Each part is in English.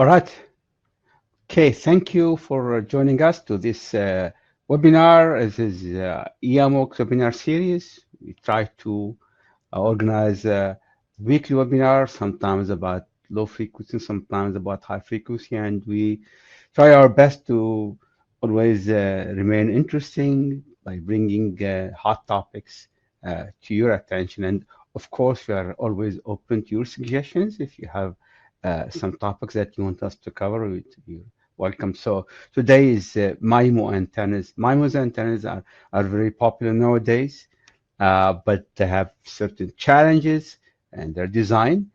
All right. Okay, thank you for joining us to this webinar. This is EMOX webinar series. We try to organize weekly webinars, sometimes about low frequency, sometimes about high frequency, and we try our best to always remain interesting by bringing hot topics to your attention. And of course, we are always open to your suggestions. If you have some topics that you want us to cover, you're welcome. So today is MIMO antennas. MIMO's antennas are very popular nowadays, but they have certain challenges and their design.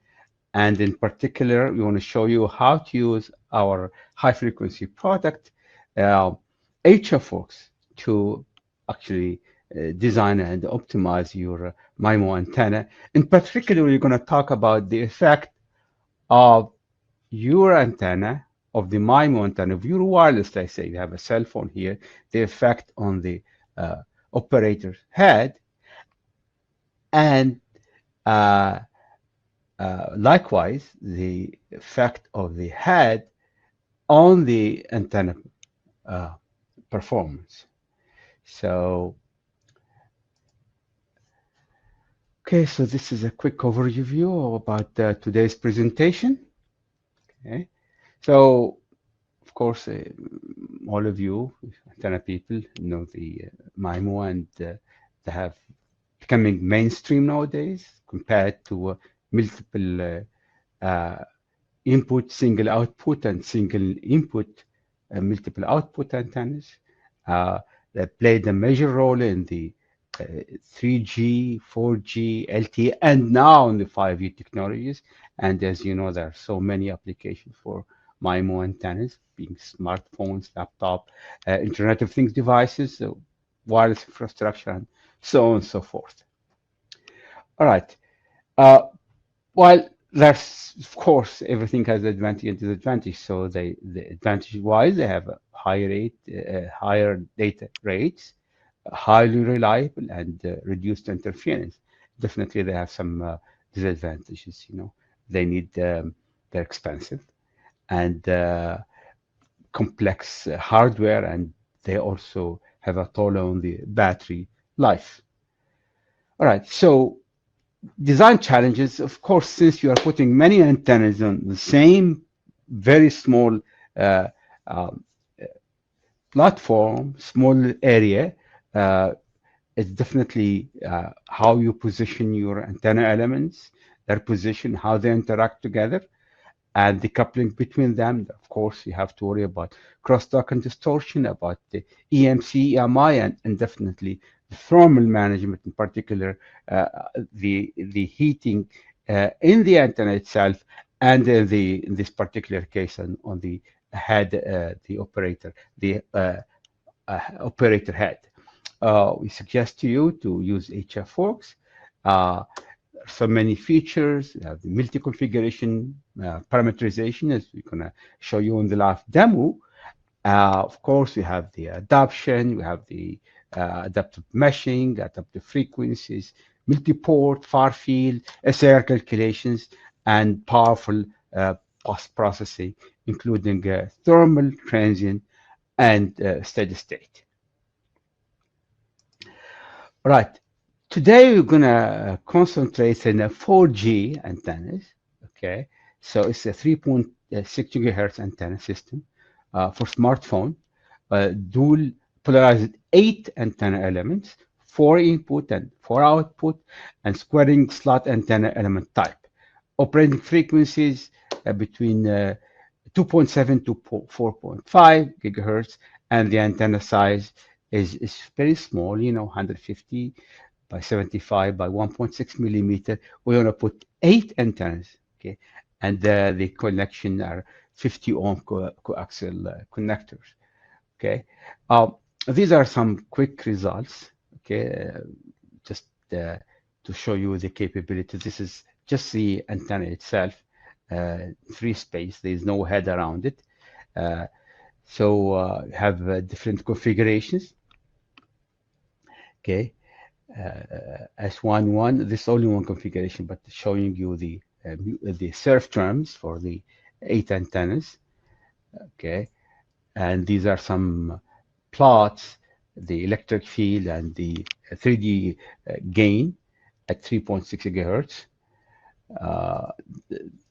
And in particular, we want to show you how to use our high frequency product, HFWorks, to actually design and optimize your MIMO antenna. In particular, we're going to talk about the effect of your antenna, of the MIMO antenna, of your wireless, let's say you have a cell phone here, the effect on the operator's head, and likewise, the effect of the head on the antenna performance. So, okay, so this is a quick overview about today's presentation. Okay, so of course, all of you antenna people know the MIMO, and they have becoming mainstream nowadays compared to multiple input, single output, and single input, multiple output antennas that played a major role in the 3G, 4G, LTE, and now in the 5G technologies. And as you know, there are so many applications for MIMO antennas, being smartphones, laptop, Internet of Things devices, wireless infrastructure, and so on and so forth. All right. While there's, of course, everything has advantage and disadvantage. So the advantage-wise, they have a higher data rates, highly reliable, and reduced interference. Definitely, they have some disadvantages. You know, they need they're expensive and complex hardware, and they also have a toll on the battery life. All right, so design challenges, of course, since you are putting many antennas on the same very small platform, small area, it's definitely how you position your antenna elements, their position, how they interact together, and the coupling between them. Of course, you have to worry about crosstalk and distortion, about the EMC, EMI, and definitely the thermal management, in particular, the heating in the antenna itself, and in this particular case on the head, the operator head. We suggest to you to use HFWorks. So many features. You have the multi-configuration, parameterization, as we're going to show you in the last demo. Of course, we have the adaption, we have the adaptive meshing, adaptive frequencies, multi-port, far field, SAR calculations, and powerful post-processing, including thermal, transient, and steady state. All right. Today, we're going to concentrate on 4G antennas, okay? So it's a 3.6 gigahertz antenna system for smartphone, dual polarized 8 antenna elements, 4 input and 4 output, and squaring slot antenna element type. Operating frequencies between 2.7 to 4.5 gigahertz, and the antenna size is very small, you know, 150 by 75 by 1.6 millimeter. We want to put 8 antennas, okay, and the connection are 50 ohm coaxial connectors, okay. These are some quick results, okay, just to show you the capability. This is just the antenna itself, free space. There is no head around it. So have different configurations, okay. S11, this is only one configuration, but showing you the surf terms for the 8 antennas. Okay, and these are some plots, the electric field and the 3D gain at 3.6 gigahertz.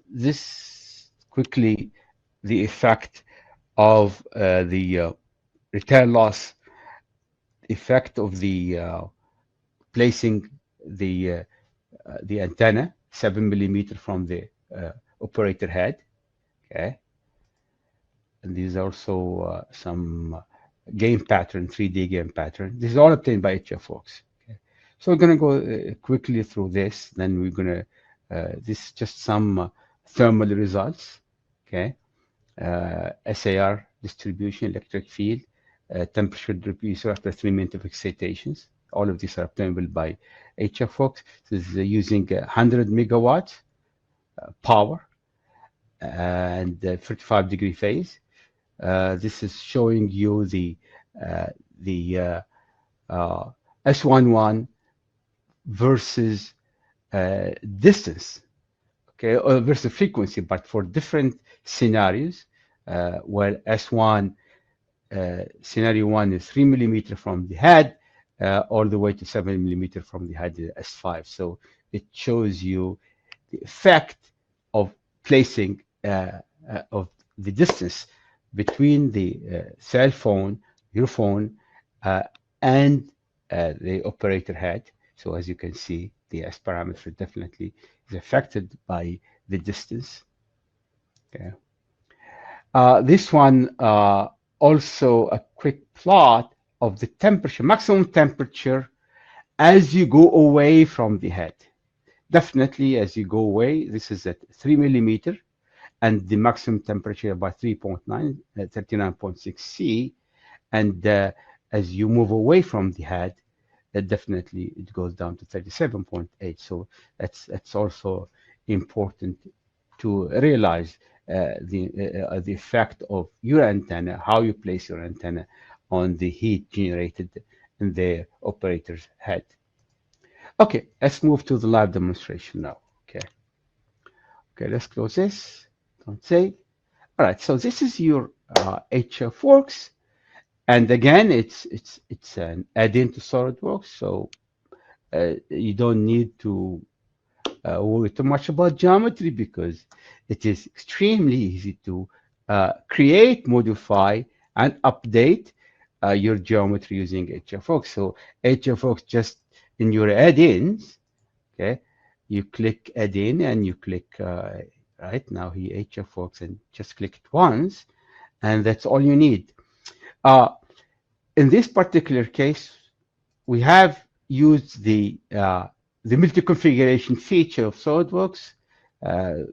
This quickly the effect of the return loss, effect of the placing the antenna 7 millimeter from the operator head. Okay, and these are also some game pattern, 3D game pattern. This is all obtained by HFWorks. Okay, so we're going to go quickly through this. Then we're going to this is just some thermal results. Okay, SAR distribution, electric field, temperature diffuser after 3 minutes of excitations. All of these are obtainable by HFWorks. This is using 100 megawatts power and 35-degree phase. This is showing you the S11 versus distance, okay, or versus frequency, but for different scenarios, where S1 scenario 1 is 3 millimeter from the head, all the way to 7 millimeter from the head, S5. So it shows you the effect of placing of the distance between the cell phone, your phone, and the operator head. So as you can see, the S parameter definitely is affected by the distance. Okay. This one also a quick plot of the temperature, maximum temperature as you go away from the head. Definitely as you go away, this is at 3 millimeter, and the maximum temperature about 3.9, 39.6 C. And as you move away from the head, definitely it goes down to 37.8. So that's also important to realize the effect of your antenna, how you place your antenna on the heat generated in the operator's head. Okay, let's move to the live demonstration now. Okay, let's close this. Don't save. All right, so this is your HFWorks, and again, it's an add-in to SolidWorks, so you don't need to worry too much about geometry because it is extremely easy to create, modify, and update your geometry using HFWorks. So HFWorks, just in your add-ins, okay, you click add-in and you click right now here HFWorks and just click it once, and that's all you need. In this particular case, we have used the multi-configuration feature of SolidWorks.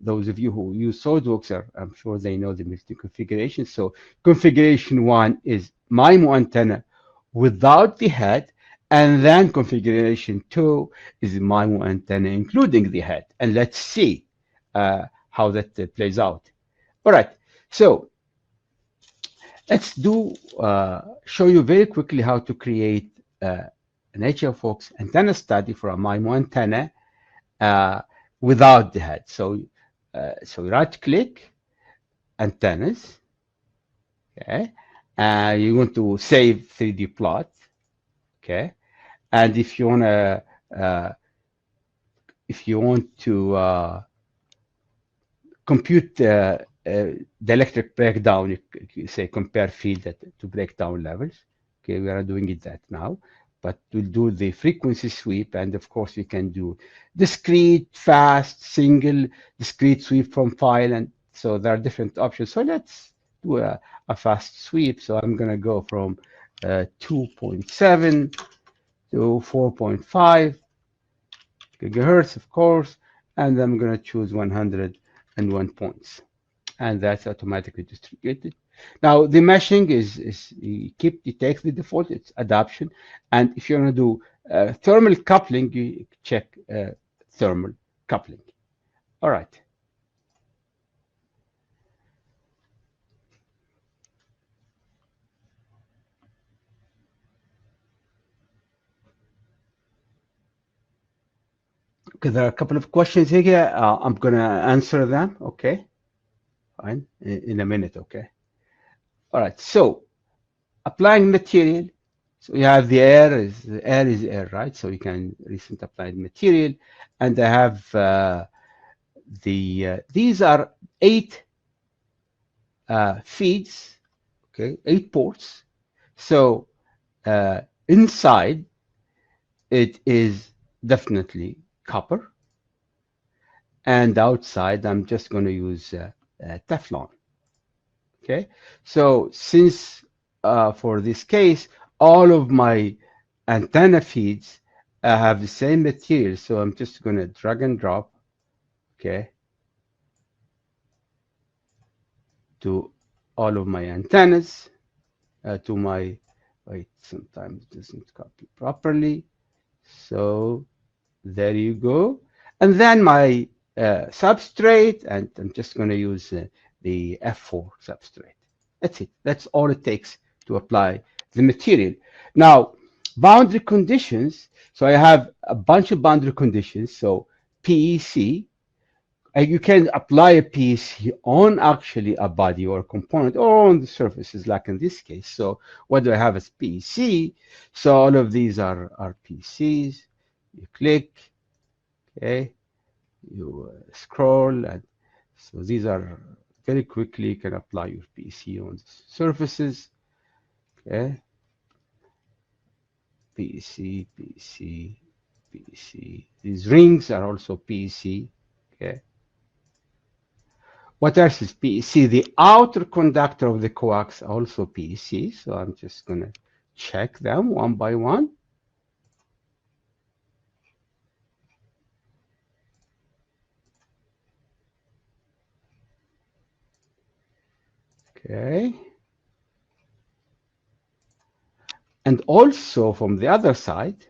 Those of you who use SolidWorks I'm sure they know the multi-configuration. So configuration 1 is MIMO antenna without the head, and then configuration 2 is MIMO antenna including the head. And let's see how that plays out. All right, so let's show you very quickly how to create an HFWorks antenna study for a MIMO antenna without the head. So right-click antennas. Okay, you want to save 3D plot. Okay, and if you want to compute the electric breakdown, you say compare field to breakdown levels. Okay, we are doing it that now, but we'll do the frequency sweep, and of course we can do discrete, fast, single, discrete sweep from file, and so there are different options. So let's do a fast sweep. So I'm going to go from 2.7 to 4.5 gigahertz, of course, and I'm going to choose 101 points, and that's automatically distributed. Now the meshing is you take the default, it's adaption, and if you want to do thermal coupling, you check thermal coupling. All right. Okay, there are a couple of questions here. I'm going to answer them. Okay. in a minute, okay? All right, so applying material. So you have the air is air, right? So you can recent applied material, and I have these are 8 feeds, okay, 8 ports. So inside it is definitely copper, and outside I'm just going to use Teflon. Okay, so since for this case all of my antenna feeds have the same material, so I'm just going to drag and drop, okay, to all of my antennas, to my, wait, sometimes it doesn't copy properly, so there you go. And then my substrate, and I'm just going to use the F4 substrate. That's it. That's all it takes to apply the material. Now, boundary conditions. So I have a bunch of boundary conditions. So PEC, you can apply a PEC on actually a body or a component or on the surfaces, like in this case. So what do I have as PEC? So all of these are PECs. You click, okay, you scroll, and so these are very quickly you can apply your PEC on the surfaces, okay, PEC, PEC, PEC. These rings are also PEC, okay. What else is PEC? The outer conductor of the coax are also PEC, so I'm just going to check them one by one. Okay. And also from the other side,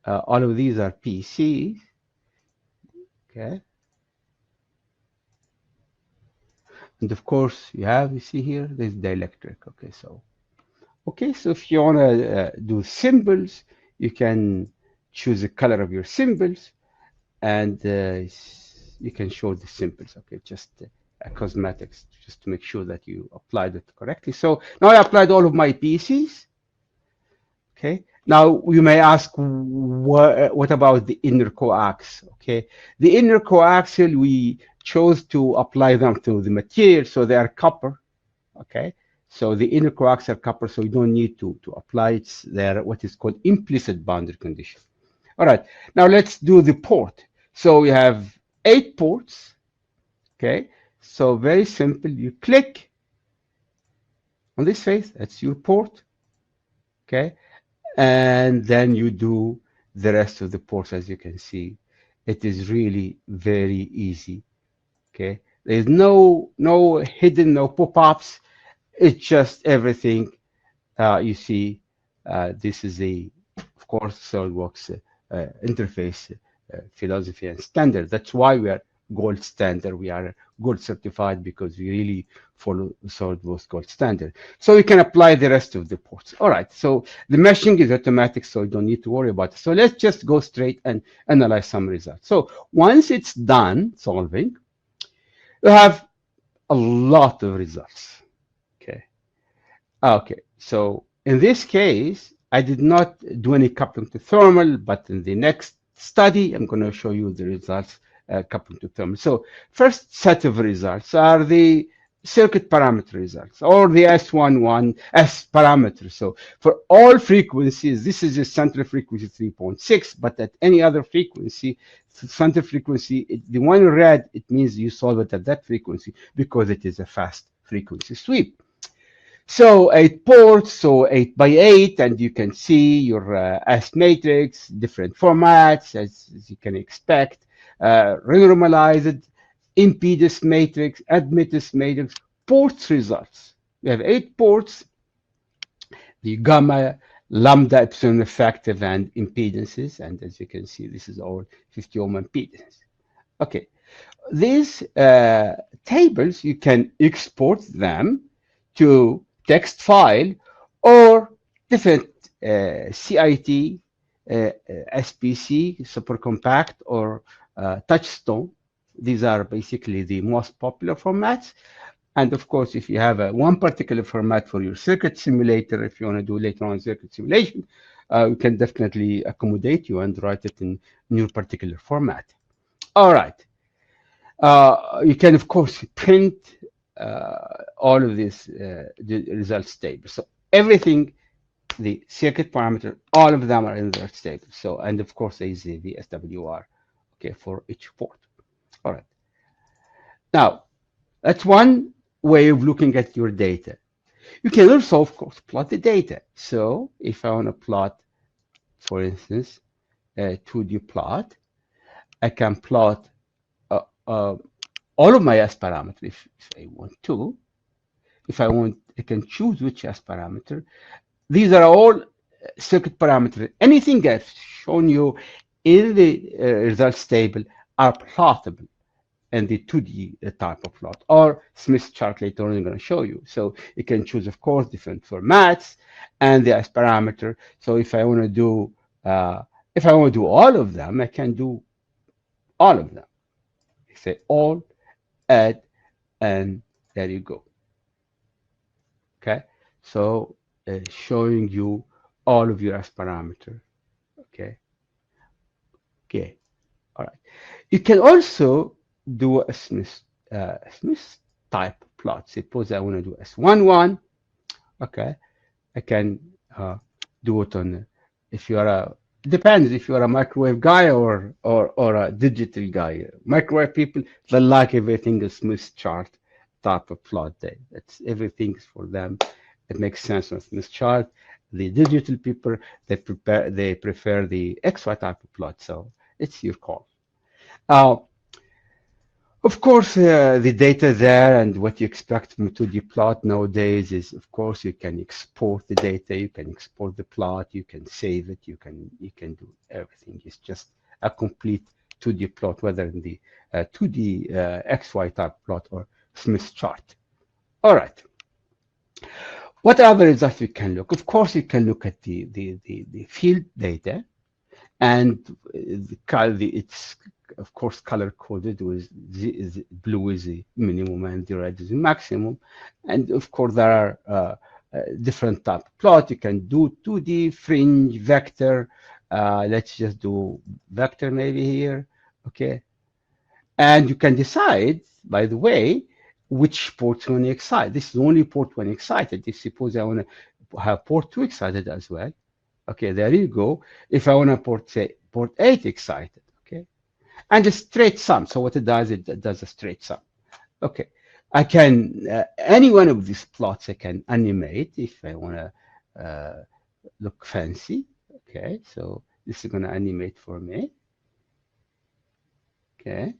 all of these are PECs, okay. And of course, you see here, there's dielectric, okay. So if you want to do symbols, you can choose the color of your symbols, and you can show the symbols, okay, just cosmetics, just to make sure that you applied it correctly. So now I applied all of my PECs, okay. Now you may ask, what about the inner coax, okay? The inner coaxial, we chose to apply them to the material, so they are copper, okay? So the inner coax are copper, so you don't need to apply it. They're what is called implicit boundary condition. All right, now let's do the port. So we have 8 ports, okay? So very simple, you click on this face, that's your port, okay? And then you do the rest of the ports. As you can see, it is really very easy, okay? There's no hidden, no pop-ups. It's just everything. You see, this is of course, SolidWorks interface philosophy and standard. That's why we are gold standard. We are gold certified because we really follow SolidWorks gold standard. So we can apply the rest of the ports. All right, so the meshing is automatic, so you don't need to worry about it. So let's just go straight and analyze some results. So once it's done solving, you have a lot of results, okay? Okay, so in this case, I did not do any coupling to thermal, but in the next study, I'm going to show you the results coupling to thermal. So first set of results are the circuit parameter results, or the S11 S parameter. So for all frequencies, this is a center frequency 3.6, but at any other frequency, center frequency, the one in red, it means you solve it at that frequency because it is a fast frequency sweep. So 8 ports, so 8 by 8, and you can see your S matrix, different formats, as you can expect, renormalized, impedance matrix, admittance matrix, ports results. We have 8 ports, the gamma, lambda, epsilon effective, and impedances, and as you can see, this is all 50 ohm impedance. Okay, these tables, you can export them to text file or different CIT, SPC, super compact, or touchstone, These are basically the most popular formats. And of course, if you have one particular format for your circuit simulator, if you want to do later on circuit simulation, we can definitely accommodate you and write it in your particular format. All right. You can, of course, print all of this the results table. So everything, the circuit parameter, all of them are in the results table. So, and of course, there is the VSWR, okay, for each port. All right. Now, that's one way of looking at your data. You can also, of course, plot the data. So if I want to plot, for instance, a 2D plot, I can plot all of my S parameters if I want to. If I want, I can choose which S parameter. These are all circuit parameters. Anything I've shown you in the results table are plottable and the 2D type of plot, or Smith chart later on I'm going to show you. So you can choose, of course, different formats and the S parameter. So if I want to do all of them, I can do all of them. I say all, add, and there you go. Okay, so showing you all of your S parameter. Okay, all right. You can also do a Smith type plot. Suppose I want to do S11. Okay, I can do it on. If you are a depends if you are a microwave guy or a digital guy. Microwave people, they like everything a Smith chart type of plot. That's everything for them. It makes sense on Smith chart. The digital people, they prefer the XY type of plot. So it's your call. Of course, the data there and what you expect from 2D plot nowadays is, of course, you can export the data, you can export the plot, you can save it, you can do everything. It's just a complete 2D plot, whether in the 2D XY type plot or Smith chart. All right. What other results we can look? Of course, you can look at the field data, and it's of course color coded with blue is the minimum and the red is the maximum. And of course there are different type of plot. You can do 2D, fringe, vector. Let's just do vector maybe here. Okay, and you can decide, by the way, which ports you want to excite. This is only port 1 excited. If suppose I want to have port 2 excited as well. Okay, there you go. If I want to say port 8 excited, okay, and a straight sum. So what it does a straight sum. Okay, I can any one of these plots I can animate if I want to look fancy. Okay, so this is going to animate for me. Okay.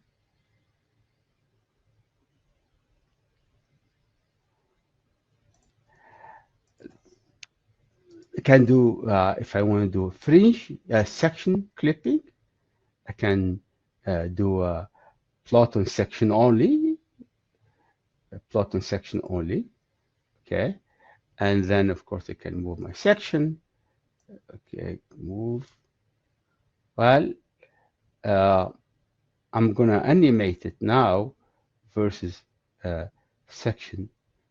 I can do, if I want to do a fringe section clipping, I can do a plot on section only, okay? And then, of course, I can move my section. Okay, move. Well, I'm going to animate it now versus section.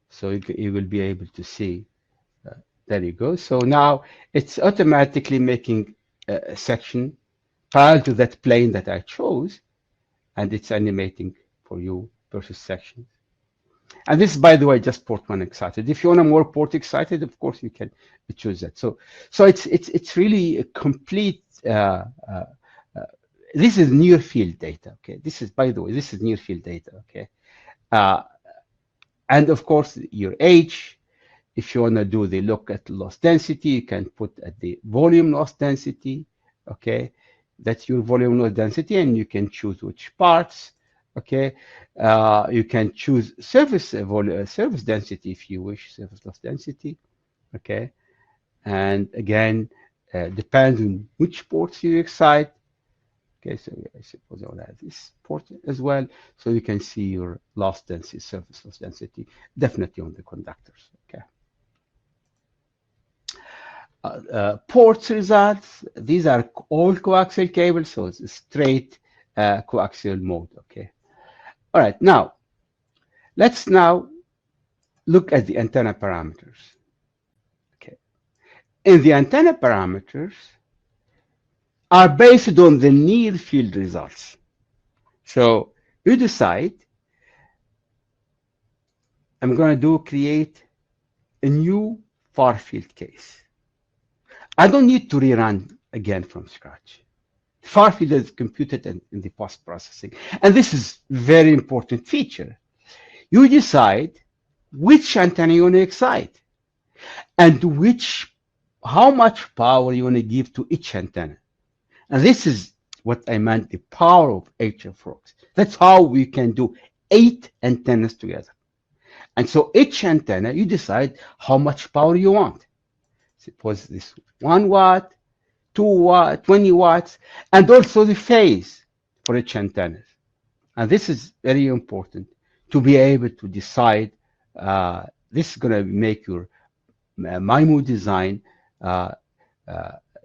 So you will be able to see. There you go. So now it's automatically making a section parallel to that plane that I chose, and it's animating for you versus sections. And this is, by the way, just port 1 excited. If you want a more port excited, of course you can choose that. So it's really a complete. This is near field data. Okay, this is, by the way, this is near field data. Okay, and of course your age. If you want to do the look at loss density, you can put at the volume loss density. Okay, that's your volume loss density, and you can choose which parts. Okay, you can choose surface density if you wish, surface loss density. Okay, and again, depends on which ports you excite. Okay, so I suppose I will add this port as well, so you can see your loss density, surface loss density, definitely on the conductors. Okay. Ports results, these are all coaxial cables, so it's a straight coaxial mode. Okay, All right, now let's now look at the antenna parameters. Okay, and the antenna parameters are based on the near field results. So you decide, I'm going to create a new far field case. I don't need to rerun again from scratch. Far field is computed in the post processing, and this is very important feature. You decide which antenna you want to excite and how much power you want to give to each antenna. And this is what I meant, the power of HFWorks. That's how we can do 8 antennas together. And so each antenna, you decide how much power you want. Suppose this 1 watt, 2 watt, 20 watts, and also the phase for each antenna. And this is very important to be able to decide. This is going to make your MIMO design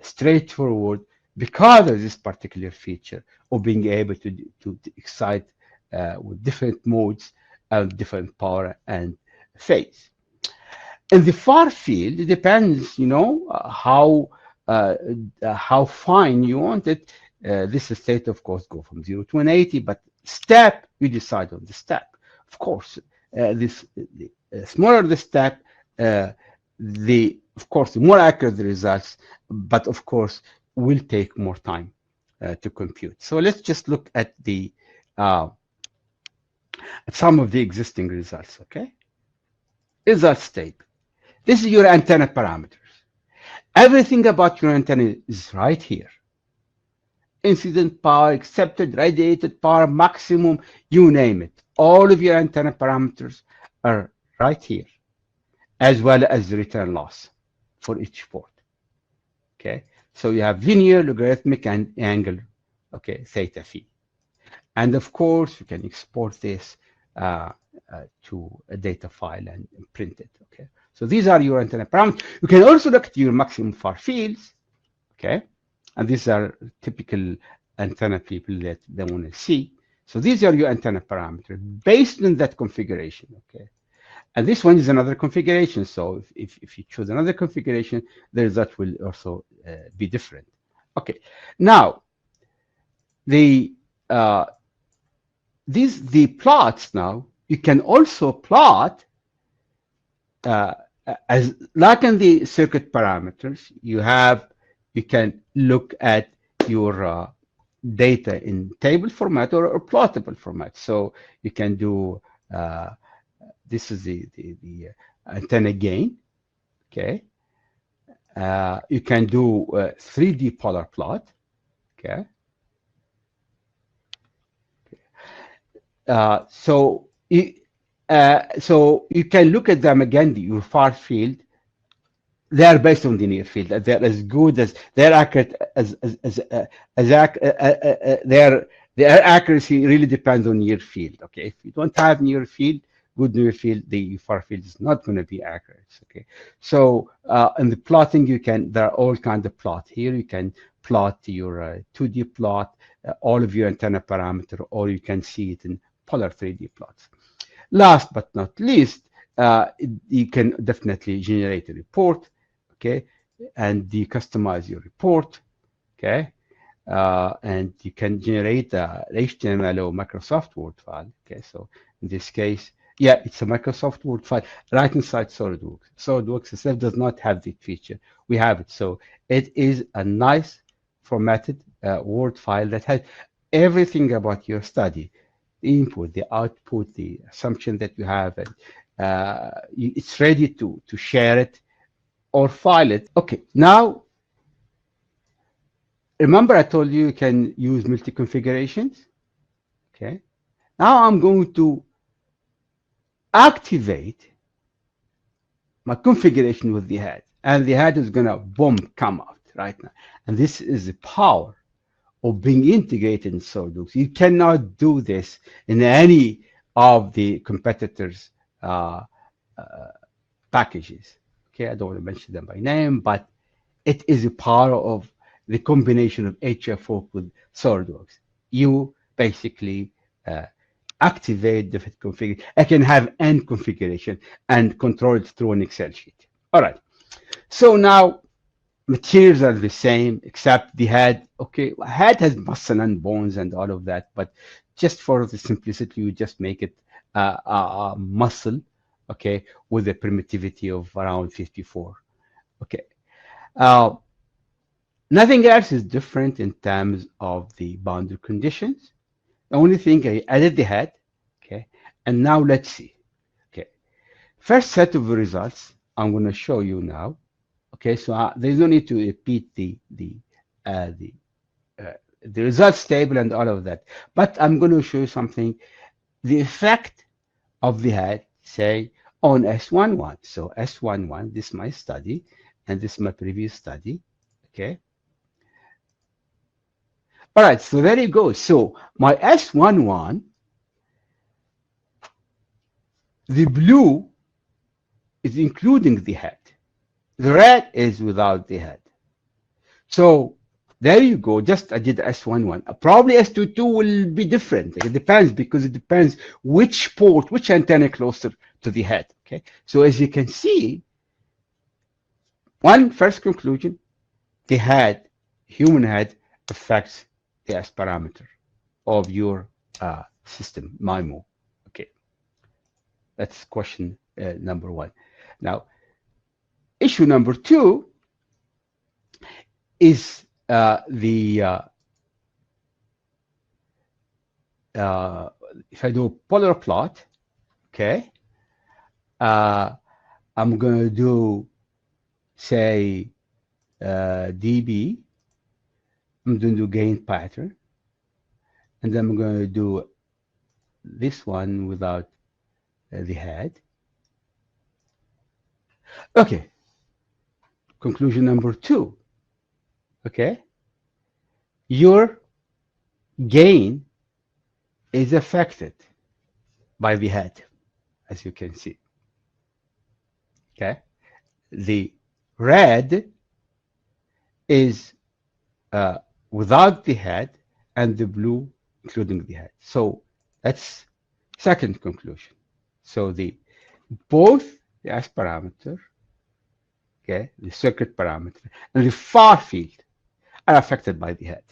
straightforward because of this particular feature of being able to excite with different modes and different power and phase. In the far field, it depends, how fine you want it. This state, of course, go from 0 to 180, but step, you decide on the step. Of course, the smaller the step, of course, the more accurate the results, but of course, will take more time to compute. So let's just look at the at some of the existing results. Okay, results table. This is your antenna parameters. Everything about your antenna is right here. Incident power, accepted, radiated power, maximum, you name it. All of your antenna parameters are right here, as well as the return loss for each port. Okay, so you have linear, logarithmic, and angle, okay, theta phi. And of course, you can export this to a data file and print it. Okay, so these are your antenna parameters. You can also look at your maximum far fields. Okay, and these are typical antenna people that they want to see. So these are your antenna parameters based on that configuration. Okay, and this one is another configuration. So if you choose another configuration, the result will also be different. Okay, now the plots now, you can also plot as like in the circuit parameters, you can look at your data in table format or plottable format. So you can do this is the antenna gain. Okay, you can do 3D polar plot. Okay. So you can look at them again, your far field. They are based on the near field. They're as good as they're accurate their accuracy really depends on near field. Okay, if you don't have near field, good near field, the far field is not going to be accurate. Okay, so in the plotting, there are all kinds of plot here. You can plot your 2D plot, all of your antenna parameter, or you can see it in polar 3D plots. Last but not least, you can definitely generate a report, okay, and you customize your report, okay, and you can generate a HTML or Microsoft Word file, okay. So in this case, yeah, it's a Microsoft Word file right inside SolidWorks. SolidWorks itself does not have the feature. We have it, so it is a nice formatted Word file that has everything about your study. The input, the output, the assumption that you have, and it's ready to share it or file it. Okay, now remember I told you can use multi-configurations. Okay, now I'm going to activate my configuration with the head, and the head is gonna boom come out right now. And this is the power of being integrated in SolidWorks. You cannot do this in any of the competitors' packages. Okay, I don't want to mention them by name, but it is a power of the combination of HFWorks with SolidWorks. You basically activate different configuration. I can have n configuration and control it through an Excel sheet. All right. So now materials are the same except the head. Okay, head has muscle and bones and all of that, but just for the simplicity, you just make it muscle. Okay, with a primitivity of around 54. Okay. Uh, Nothing else is different in terms of the boundary conditions. The only thing I added the head, okay, and now let's see. Okay, first set of results I'm going to show you now. Okay, so there's no need to repeat uh, the the results table and all of that, but I'm going to show you something. The effect of the head, say on S11. So S11, this is my study, and this is my previous study. Okay. All right, so there you go. So my S11, the blue is including the head. The red is without the head. So there you go. Just I did S11. Probably S22 will be different. It depends because it depends which port, which antenna closer to the head. Okay. So as you can see, one first conclusion, the head, human head, affects the S parameter of your system, MIMO. Okay. That's question number one. Now, issue number two is if I do a polar plot, okay, I'm going to do, say, dB. I'm going to do gain pattern. And then I'm going to do this one without the head. Okay. Conclusion number two. Okay. Your gain is affected by the head, as you can see. Okay. The red is without the head and the blue including the head. So that's second conclusion. So both the S parameter, okay, the circuit parameter, and the far field are affected by the head.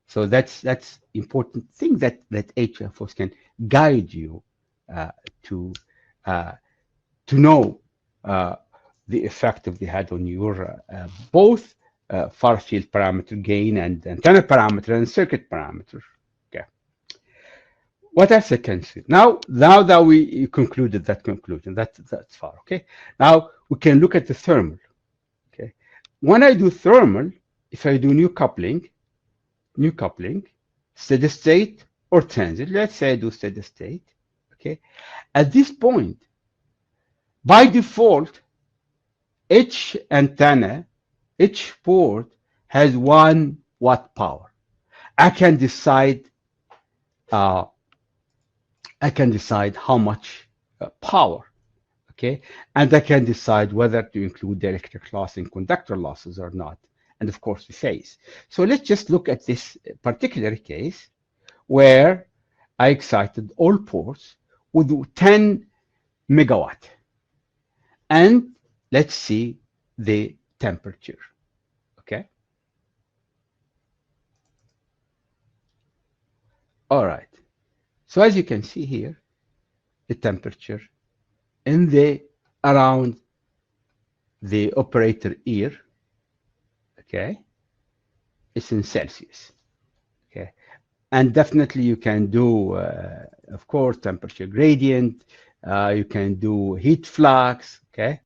So that's important thing that HFWorks can guide you to know the effect of the head on your both far field parameter gain and antenna parameter and circuit parameter. Okay. What else I can see? Now that we concluded that conclusion, that's far. Okay. Now we can look at the thermal. Okay. When I do thermal, if I do new coupling, steady state or transit. Let's say I do steady state. Okay. At this point, by default, each antenna, each port has 1 watt power. I can decide how much power, okay, and I can decide whether to include the electric loss and conductor losses or not, and of course the phase. So let's just look at this particular case where I excited all ports with 10 megawatt, and let's see the temperature. Okay. All right. So as you can see here, the temperature in around the operator ear, okay, it's in Celsius. Okay. And definitely you can do, of course, temperature gradient. You can do heat flux. Okay.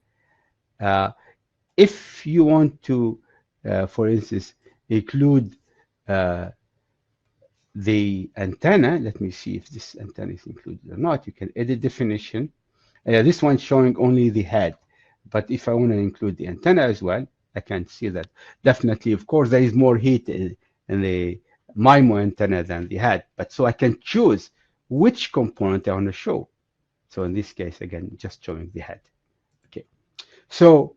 If you want to, for instance, include the antenna, let me see if this antenna is included or not. You can edit definition. This one's showing only the head, but if I want to include the antenna as well, I can see that definitely, of course, there is more heat in the MIMO antenna than the head, but so I can choose which component I want to show. So in this case, again, just showing the head. Okay. So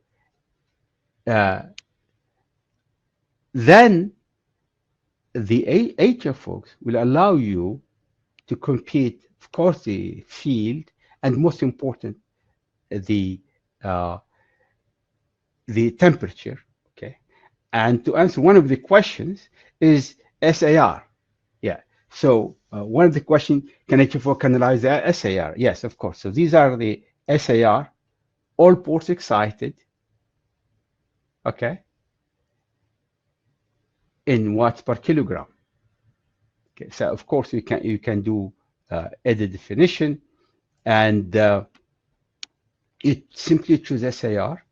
then the HFWorks will allow you to compute, of course, the field, and most important, the uh, the temperature. Okay, and to answer one of the questions is SAR. Yeah. So one of the questions, can HFO analyze the SAR? Yes, of course. So these are the SAR, all ports excited. Okay, in watts per kilogram. Okay, so of course you can do edit definition, and you simply choose SAR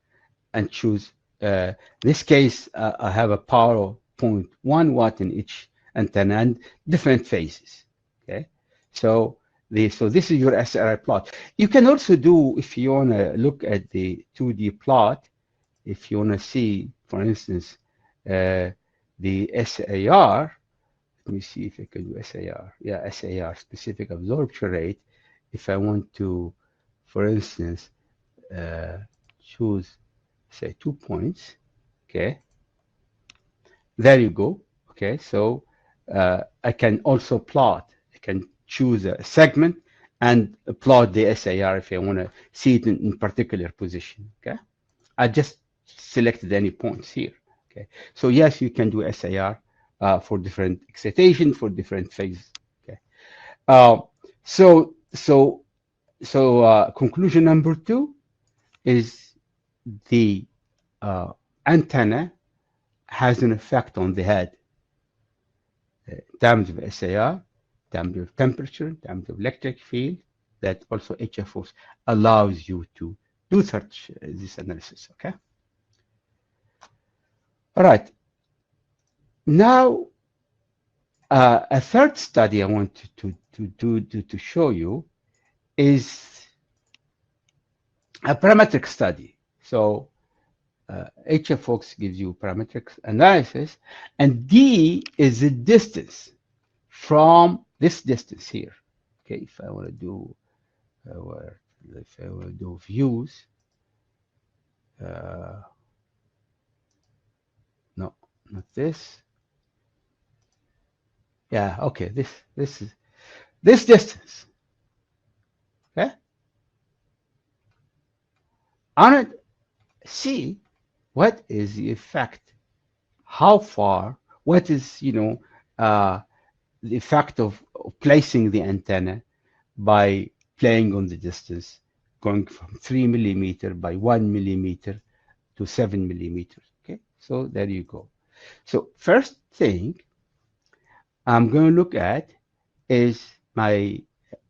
and choose. This case, I have a power of 0.1 watt in each antenna and different phases. Okay, so this is your SAR plot. You can also do, if you want to look at the 2D plot, if you want to see, for instance, the SAR. Let me see if I can do SAR. Yeah, SAR, specific absorption rate. If I want to, for instance, choose, say, 2 points, okay, there you go. Okay, so I can also plot. I can choose a segment and plot the SAR if I want to see it in particular position. Okay, I just selected any points here. Okay, so yes, you can do SAR for different excitation, for different phases. Okay, uh, so so conclusion number 2 is the antenna has an effect on the head, terms of SAR, terms of temperature, terms of electric field, that also HFOs allows you to do such this analysis. Okay. All right. Now, a third study I want to show you is a parametric study. So HFWorks gives you parametric analysis, and D is the distance from this distance here. Okay, if I want to do if I want to do views, no, not this. Yeah, okay, this is this distance. Okay, on it, see what is the effect, how far, what is, the effect of placing the antenna by playing on the distance, going from 3 millimeter by 1 millimeter to 7 millimeters. Okay, so there you go. So first thing I'm going to look at is my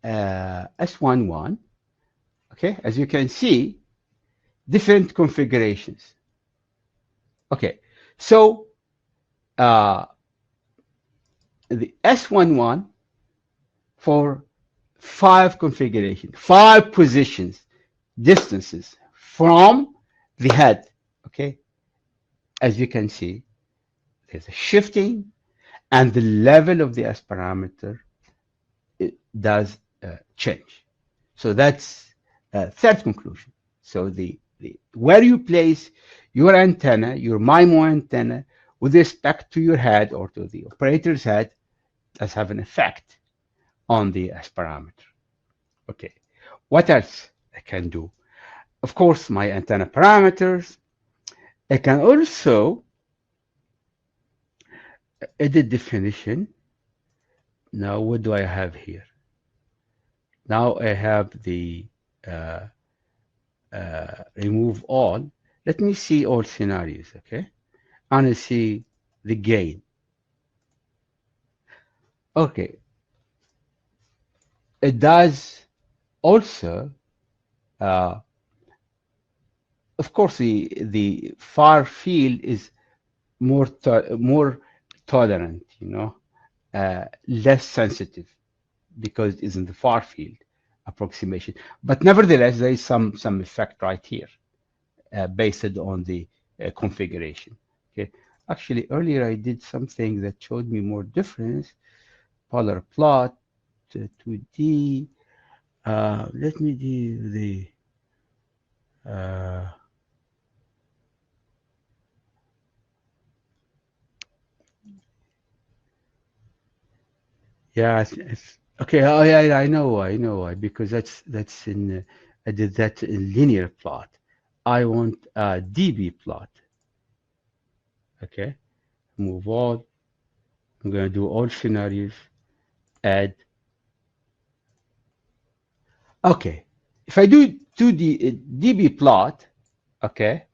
S11. Okay, as you can see, different configurations. Okay, so the S11 for 5 configurations, 5 positions, distances from the head. Okay, as you can see, there's a shifting, and the level of the S parameter, it does change. So that's third conclusion. So the where you place your antenna, your MIMO antenna, with respect to your head or to the operator's head, does have an effect on the S parameter. Okay, what else I can do? Of course, my antenna parameters. I can also edit definition. Now, what do I have here? Now I have the remove all. Let me see all scenarios, okay? And I see the gain. Okay, it does also, of course, the far field is more tolerant, less sensitive because it's in the far field approximation. But nevertheless, there is some effect right here based on the configuration. Okay, actually earlier I did something that showed me more difference. Polar plot 2D. Let me do the yeah, Okay, oh yeah, I know why, because that's in I did that in linear plot. I want a dB plot. Okay, move on. I'm gonna do all scenarios. Add. Okay, if I do the dB plot, okay,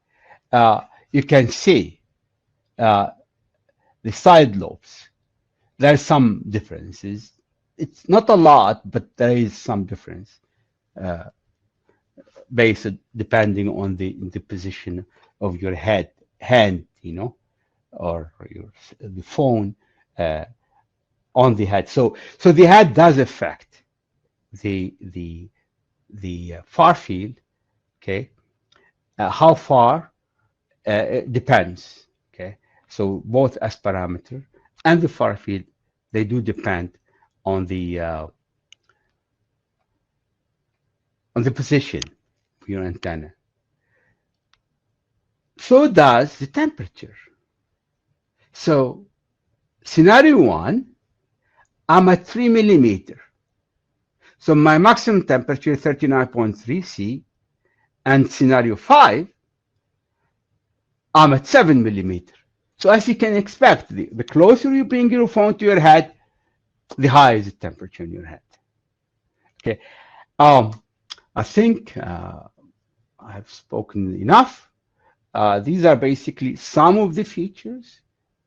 you can see uh, the side lobes. There's some differences. It's not a lot, but there is some difference based depending on the position of your hand, or the phone uh, on the head. So the head does affect the far field. Okay, how far it depends. Okay, so both as parameter and the far field, they do depend on the position of your antenna. So does the temperature. So scenario one, I'm at 3 millimeter. So my maximum temperature is 39.3 C, and scenario 5, I'm at 7 millimeter. So as you can expect, the closer you bring your phone to your head, the higher is the temperature in your head. Okay, I think I have spoken enough. These are basically some of the features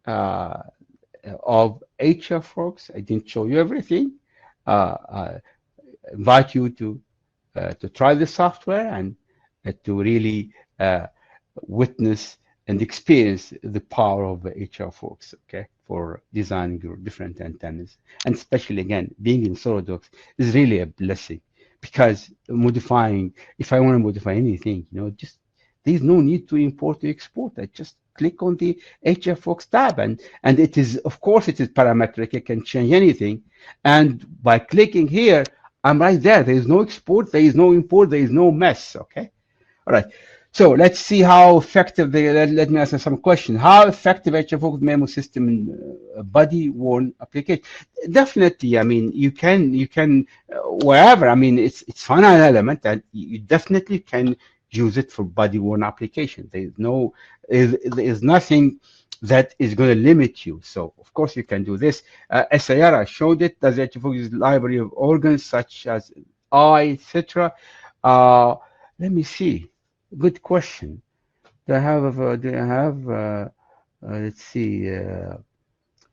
of HFWorks. I didn't show you everything. I invite you to try the software and to really witness and experience the power of HFWorks, okay, for designing your different antennas. And especially, again, being in SolidWorks is really a blessing, because modifying, if I want to modify anything, just there's no need to import or export. I just click on the HFWorks tab, and it is, of course, it is parametric. I can change anything, and by clicking here, I'm right there. There is no export, there is no import, there is no mess. Okay, all right. So let's see how effective let me ask you some questions. How effective HFWorks MIMO system in body-worn application? Definitely, I mean, you can wherever. I mean, it's finite element, and you definitely can use it for body-worn application. There's nothing that is going to limit you. So of course you can do this. SIR, I showed it. Does HFWorks use library of organs such as eye, etc.? Let me see. Good question. Do I have let's see,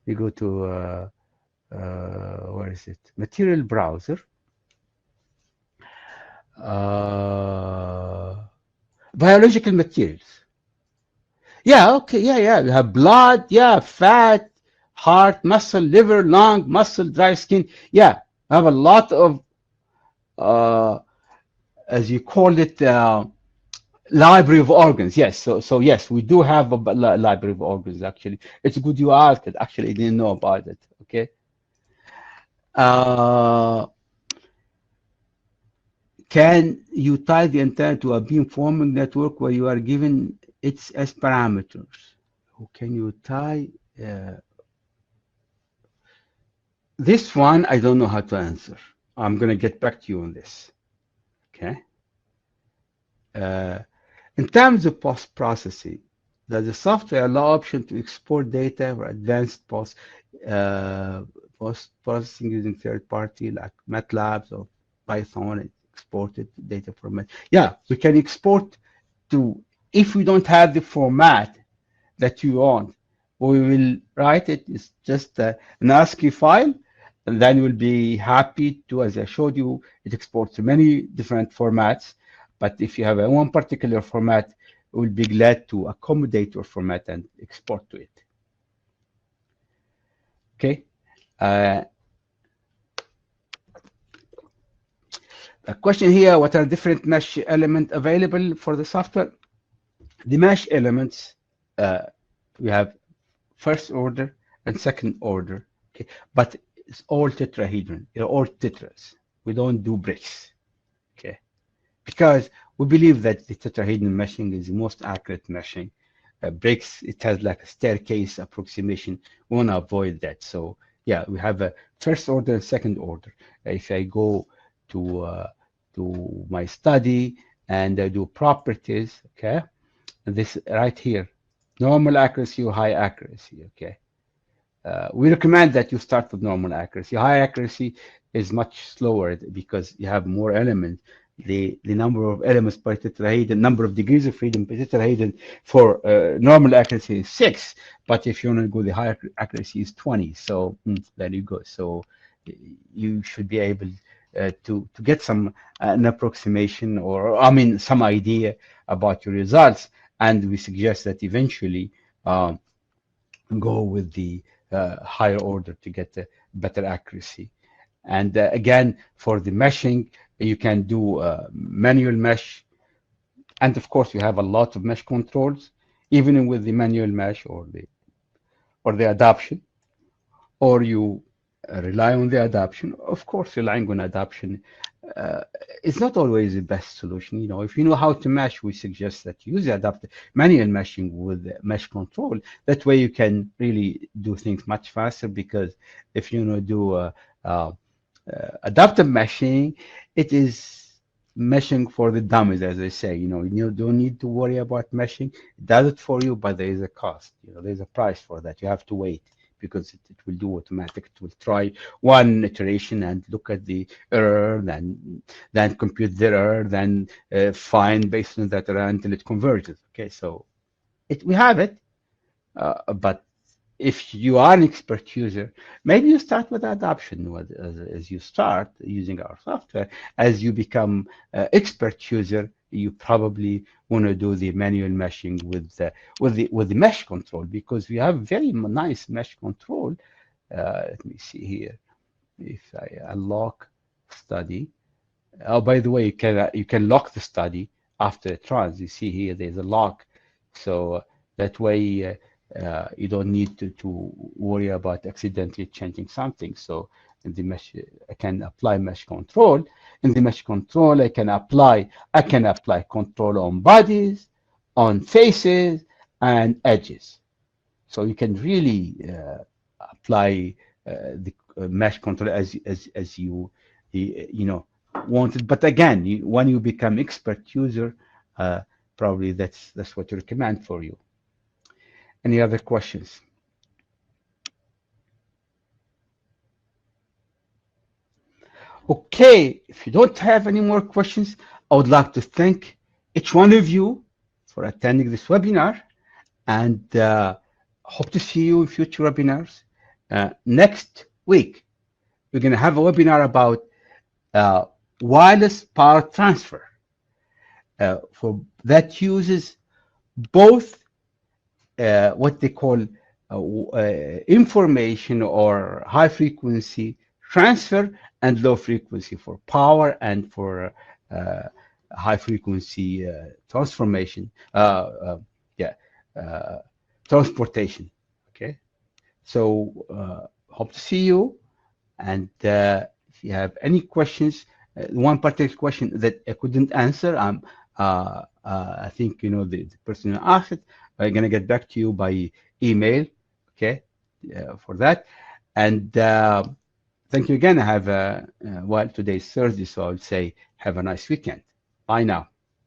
we go to where is it? Material browser. Biological materials. Yeah, okay, yeah. We have blood, yeah, fat, heart, muscle, liver, lung, muscle, dry skin. Yeah, I have a lot of, as you call it, library of organs. Yes, so yes, we do have a library of organs. Actually, it's good you asked it. Actually, I didn't know about it. Okay. Can you tie the antenna to a beamforming network where you are given its S parameters? Can you tie? This one, I don't know how to answer. I'm going to get back to you on this. Okay. In terms of post-processing, there's a software allow option to export data for advanced post-processing using third-party like MATLAB or Python and exported data format. Yeah, we can export to, if we don't have the format that you want, we will write it. It's just an ASCII file, and then we'll be happy to, as I showed you, it exports to many different formats. But if you have a one particular format, we'll be glad to accommodate your format and export to it. Okay. A question here, what are different mesh elements available for the software? The mesh elements, we have first order and second order, okay, but it's all tetrahedron, they're all tetras. We don't do bricks, okay, because we believe that the tetrahedron meshing is the most accurate meshing. Bricks, it has like a staircase approximation. We want to avoid that. So yeah, we have a first order and second order. If I go to my study and I do properties, okay, this right here, normal accuracy or high accuracy, okay. We recommend that you start with normal accuracy. High accuracy is much slower because you have more elements. The number of elements per tetrahedron, number of degrees of freedom per tetrahedron for normal accuracy is 6, but if you want to go the higher accuracy is 20. So there you go. So you should be able to get some an approximation, or I mean some idea about your results, and we suggest that eventually go with the higher order to get a better accuracy. And again, for the meshing, you can do manual mesh. And of course, you have a lot of mesh controls, even with the manual mesh or the adoption, or you rely on the adoption. Of course, relying on adoption uh, is not always the best solution. You know, if you know how to mesh, we suggest that you use the adaptive manual meshing with mesh control. That way, you can really do things much faster. Because if you know do uh, adaptive meshing, it is meshing for the dummies, as they say. You know, you don't need to worry about meshing. It does it for you, but there is a cost. You know, there's a price for that. You have to wait, because it will do automatic. It will try one iteration and look at the error, then compute the error, then find based on that error until it converges. Okay, so we have it, but if you are an expert user, maybe you start with adoption as you start using our software. As you become expert user, you probably want to do the manual meshing with the mesh control, because we have very nice mesh control. Let me see here. If I unlock study. Oh, by the way, you can lock the study after it runs. You see here, there's a lock, so that way you don't need to worry about accidentally changing something. So in the mesh, I can apply mesh control. In the mesh control, I can apply control on bodies, on faces, and edges. So you can really apply the mesh control as you know wanted. But again, when you become expert user, probably that's what you recommend for you. Any other questions? Okay, if you don't have any more questions, I would like to thank each one of you for attending this webinar, and hope to see you in future webinars. Next week, we're going to have a webinar about wireless power transfer for that uses both what they call information or high frequency transfer and low frequency for power and for high frequency transformation. Yeah, uh, transportation. Okay, so hope to see you. And if you have any questions, one particular question that I couldn't answer, I think the person who asked it. I'm gonna get back to you by email, okay, for that. And thank you again. I have well, today's Thursday, so I would say have a nice weekend. Bye now.